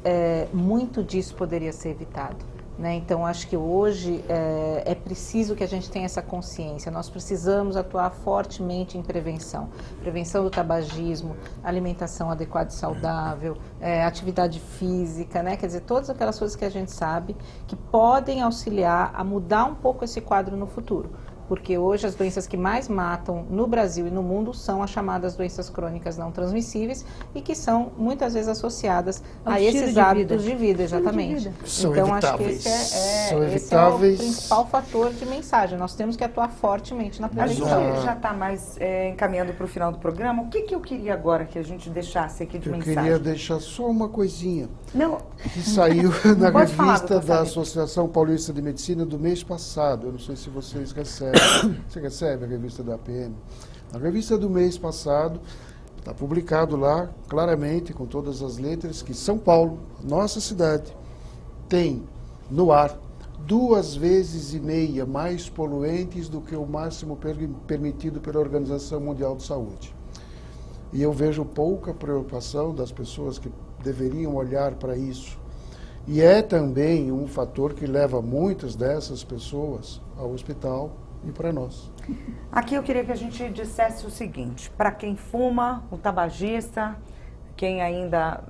muito disso poderia ser evitado, né? Então, acho que hoje é preciso que a gente tenha essa consciência. Nós precisamos atuar fortemente em prevenção. Prevenção do tabagismo, alimentação adequada e saudável, atividade física, né? Quer dizer, todas aquelas coisas que a gente sabe que podem auxiliar a mudar um pouco esse quadro no futuro. Porque hoje as doenças que mais matam no Brasil e no mundo são as chamadas doenças crônicas não transmissíveis e que são muitas vezes associadas a esses hábitos de vida, exatamente. São então evitáveis. acho que esse é o principal fator de mensagem. Nós temos que atuar fortemente na A prevenção. gente já está mais encaminhando para o final do programa. O que eu queria agora que a gente deixasse aqui de mensagem? Eu queria deixar só uma coisinha. Não. Que saiu na Pode falar, revista doutor da Sabino. Associação Paulista de Medicina do mês passado. Eu não sei se vocês recebem. Você recebe a revista da APM? A revista do mês passado está publicado lá, claramente, com todas as letras, que São Paulo, nossa cidade, tem no ar 2,5 vezes mais poluentes do que o máximo permitido pela Organização Mundial de Saúde. E eu vejo pouca preocupação das pessoas que deveriam olhar para isso. E é também um fator que leva muitas dessas pessoas ao hospital e para nós. Aqui eu queria que a gente dissesse o seguinte: para quem fuma, o tabagista, quem ainda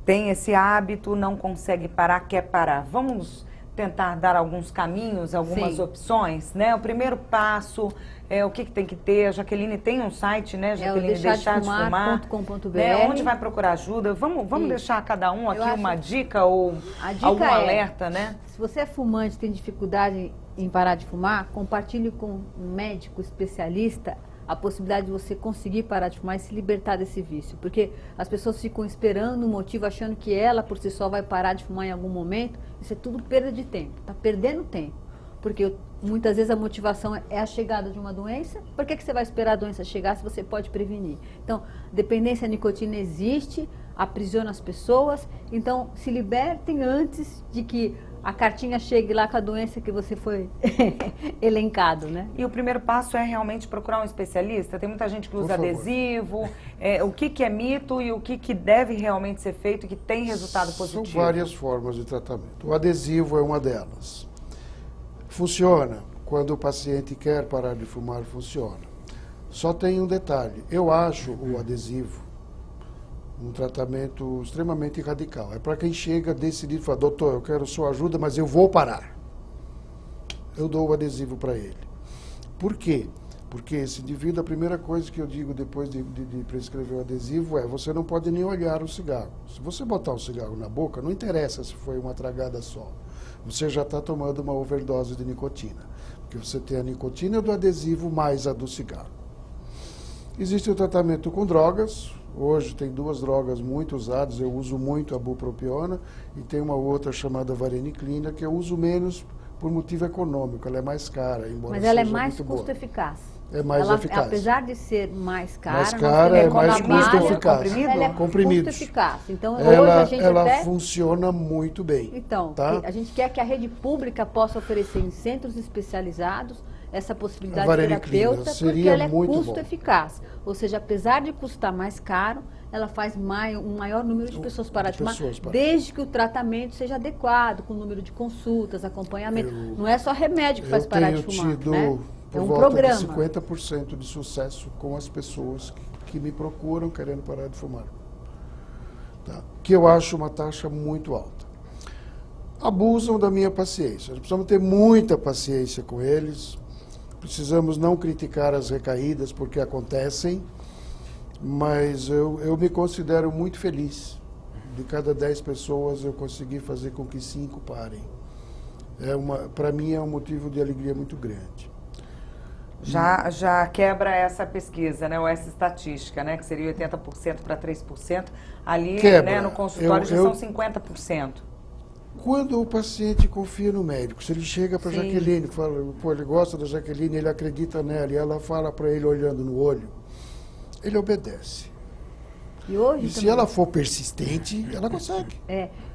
tem esse hábito, não consegue parar, quer parar. Vamos tentar dar alguns caminhos, algumas Sim. opções, né? O primeiro passo é o que tem que ter. A Jaqueline tem um site, né, Jaqueline? deixardefumar.com.br. Né? Onde vai procurar ajuda? Vamos deixar cada um aqui uma dica ou algum alerta, né? Se você é fumante e tem dificuldade em parar de fumar, compartilhe com um médico especialista a possibilidade de você conseguir parar de fumar e se libertar desse vício. Porque as pessoas ficam esperando um motivo, achando que ela por si só vai parar de fumar em algum momento. Isso é tudo perda de tempo, está perdendo tempo. Porque muitas vezes a motivação é a chegada de uma doença. Por que você vai esperar a doença chegar se você pode prevenir? Então, dependência à nicotina existe, aprisiona as pessoas. Então, se libertem antes de que a cartinha chegue lá com a doença que você foi elencado, né? E o primeiro passo é realmente procurar um especialista? Tem muita gente que usa adesivo. O que é mito e o que deve realmente ser feito e que tem resultado positivo? São várias formas de tratamento. O adesivo é uma delas. Funciona. Quando o paciente quer parar de fumar, funciona. Só tem um detalhe. Eu acho o adesivo um tratamento extremamente radical. É para quem chega decidido e fala: doutor, eu quero sua ajuda, mas eu vou parar. Eu dou o adesivo para ele. Por quê? Porque esse indivíduo, a primeira coisa que eu digo depois de prescrever o adesivo é: você não pode nem olhar o cigarro. Se você botar o cigarro na boca, não interessa se foi uma tragada só. Você já está tomando uma overdose de nicotina. Porque você tem a nicotina do adesivo mais a do cigarro. Existe o tratamento com drogas. Hoje tem 2 drogas muito usadas. Eu uso muito a bupropiona e tem uma outra chamada vareniclina, que eu uso menos por motivo econômico. Ela é mais cara, embora Mas ela é seja mais muito boa. custo-eficaz. É mais Ela, eficaz. Apesar de ser mais cara, Mais cara, é mais custo-eficaz. ela é Comprimidos. custo-eficaz. Então, hoje a gente ela até... funciona muito bem. Então, tá? a gente quer que a rede pública possa oferecer em centros especializados essa possibilidade A de vareniclina terapeuta, seria porque ela é muito bom. custo-eficaz. Ou seja, apesar de custar mais caro, ela faz um maior número de pessoas parar de fumar, desde que o tratamento seja adequado, com o número de consultas, acompanhamento. Não é só remédio que faz parar de fumar, né? Por É um volta programa. de 50% de sucesso com as pessoas que me procuram querendo parar de fumar. Tá? Que eu acho uma taxa muito alta. Abusam da minha paciência. Nós precisamos ter muita paciência com eles. Precisamos não criticar as recaídas, porque acontecem. Mas eu me considero muito feliz. De cada 10 pessoas, eu consegui fazer com que 5 parem. Para mim, é um motivo de alegria muito grande. Já quebra essa pesquisa, né, ou essa estatística, né, que seria 80% para 3%. Ali, né, no consultório já são 50%. Quando o paciente confia no médico, se ele chega para Jaqueline, fala, pô, ele gosta da Jaqueline, ele acredita nela, e ela fala para ele olhando no olho, ele obedece. E se ela for persistente, ela consegue.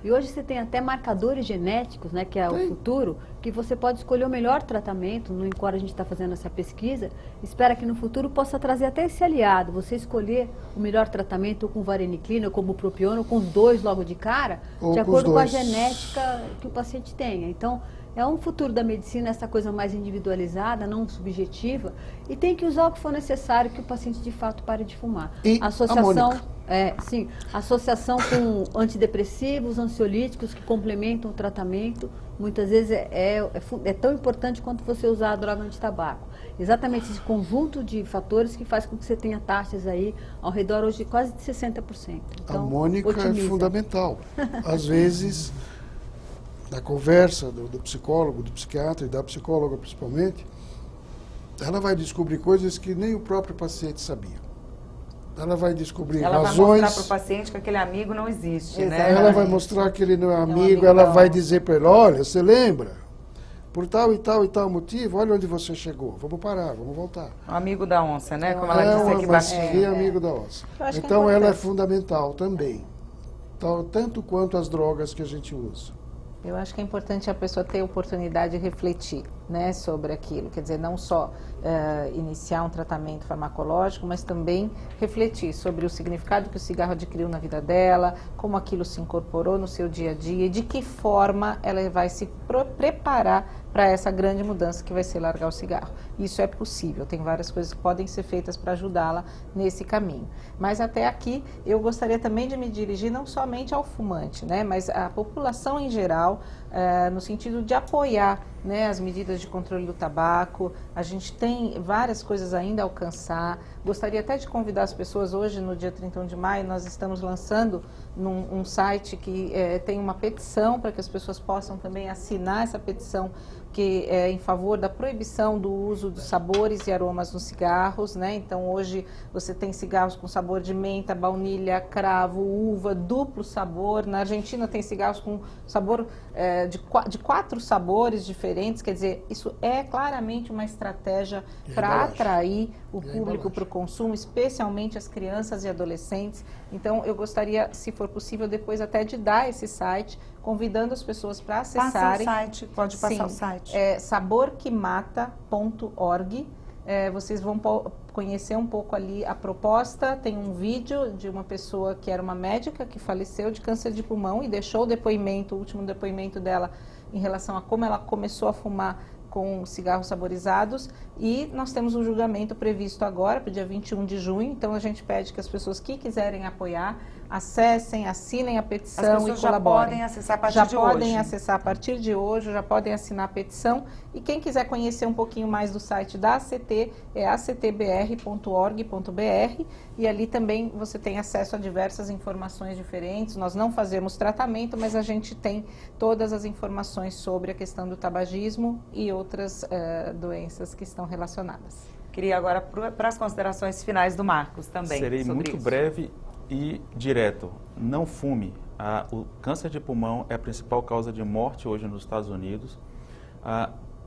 E hoje você tem até marcadores genéticos, né, que é o futuro, que você pode escolher o melhor tratamento. No INCOR a gente está fazendo essa pesquisa, espera que no futuro possa trazer até esse aliado, você escolher o melhor tratamento ou com vareniclina, ou com bupropiona, ou com os 2 logo de cara, de acordo com a genética que o paciente tenha. Então, é um futuro da medicina, essa coisa mais individualizada, não subjetiva, e tem que usar o que for necessário que o paciente de fato pare de fumar. E associação com antidepressivos, ansiolíticos que complementam o tratamento, muitas vezes é tão importante quanto você usar a droga antitabaco. Exatamente esse conjunto de fatores que faz com que você tenha taxas aí ao redor hoje de quase de 60%. Então, a Mônica otimiza. É fundamental. Às vezes, na conversa do psicólogo, do psiquiatra e da psicóloga principalmente, ela vai descobrir coisas que nem o próprio paciente sabia. Ela vai descobrir razões... Ela vai mostrar para o paciente que aquele amigo não existe, né? Ela vai mostrar que ele não é amigo, ela vai dizer para ele, olha, você lembra? Por tal e tal e tal motivo, olha onde você chegou. Vamos parar, vamos voltar. O amigo da onça, né? Como ela disse aqui bastante. Amigo da onça. Então ela é fundamental também. Tanto quanto as drogas que a gente usa. Eu acho que é importante a pessoa ter a oportunidade de refletir, né, sobre aquilo. Quer dizer, não só iniciar um tratamento farmacológico, mas também refletir sobre o significado que o cigarro adquiriu na vida dela, como aquilo se incorporou no seu dia a dia e de que forma ela vai se preparar para essa grande mudança que vai ser largar o cigarro. Isso é possível, tem várias coisas que podem ser feitas para ajudá-la nesse caminho. Mas até aqui eu gostaria também de me dirigir não somente ao fumante, né, mas à população em geral, no sentido de apoiar, né, as medidas de controle do tabaco. A gente tem várias coisas ainda a alcançar. Gostaria até de convidar as pessoas, hoje no dia 31 de maio, nós estamos lançando um site que tem uma petição para que as pessoas possam também assinar essa petição, que é em favor da proibição do uso de sabores e aromas nos cigarros, né? Então hoje você tem cigarros com sabor de menta, baunilha, cravo, uva, duplo sabor. Na Argentina tem cigarros com sabor de 4 sabores diferentes. Quer dizer, isso é claramente uma estratégia para atrair o público para o consumo, especialmente as crianças e adolescentes. Então eu gostaria, se for possível, depois até de dar esse site, convidando as pessoas para acessarem. Passa o site, pode passar o site. É saborquemata.org. Vocês vão conhecer um pouco ali a proposta. Tem um vídeo de uma pessoa que era uma médica que faleceu de câncer de pulmão e deixou o depoimento, o último depoimento dela em relação a como ela começou a fumar com cigarros saborizados, e nós temos um julgamento previsto agora para o dia 21 de junho, então a gente pede que as pessoas que quiserem apoiar acessem, assinem a As petição pessoas e já colaborem. podem acessar a partir Já de podem hoje. acessar a partir de hoje, já podem assinar a petição. E quem quiser conhecer um pouquinho mais do site da ACT, é actbr.org.br, e ali também você tem acesso a diversas informações diferentes. Nós não fazemos tratamento, mas a gente tem todas as informações sobre a questão do tabagismo e outras doenças que estão relacionadas. Queria agora para as considerações finais do Marcos também. Serei sobre muito isso. breve e direto. Não fume. O câncer de pulmão é a principal causa de morte hoje nos Estados Unidos.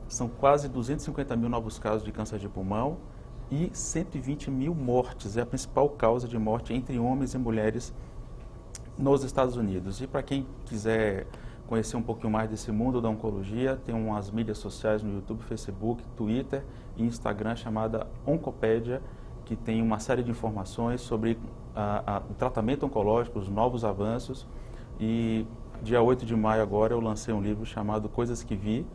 São quase 250 mil novos casos de câncer de pulmão e 120 mil mortes. É a principal causa de morte entre homens e mulheres nos Estados Unidos. E para quem quiser conhecer um pouquinho mais desse mundo da oncologia, tem umas mídias sociais no YouTube, Facebook, Twitter e Instagram chamada Oncopédia, que tem uma série de informações sobre o tratamento oncológico, os novos avanços. E dia 8 de maio agora eu lancei um livro chamado Coisas que Vi,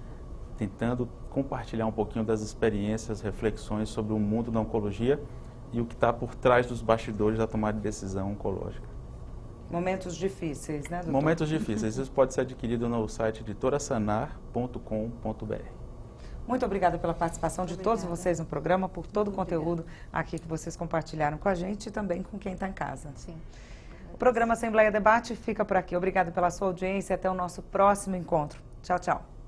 tentando compartilhar um pouquinho das experiências, reflexões sobre o mundo da oncologia e o que está por trás dos bastidores da tomada de decisão oncológica. Momentos difíceis, né, doutor? Momentos difíceis. Isso pode ser adquirido no site editorasanar.com.br. Muito obrigada pela participação de todos vocês no programa, por todo o conteúdo aqui que vocês compartilharam com a gente e também com quem está em casa. Sim. O programa Assembleia Debate fica por aqui. Obrigada pela sua audiência e até o nosso próximo encontro. Tchau, tchau.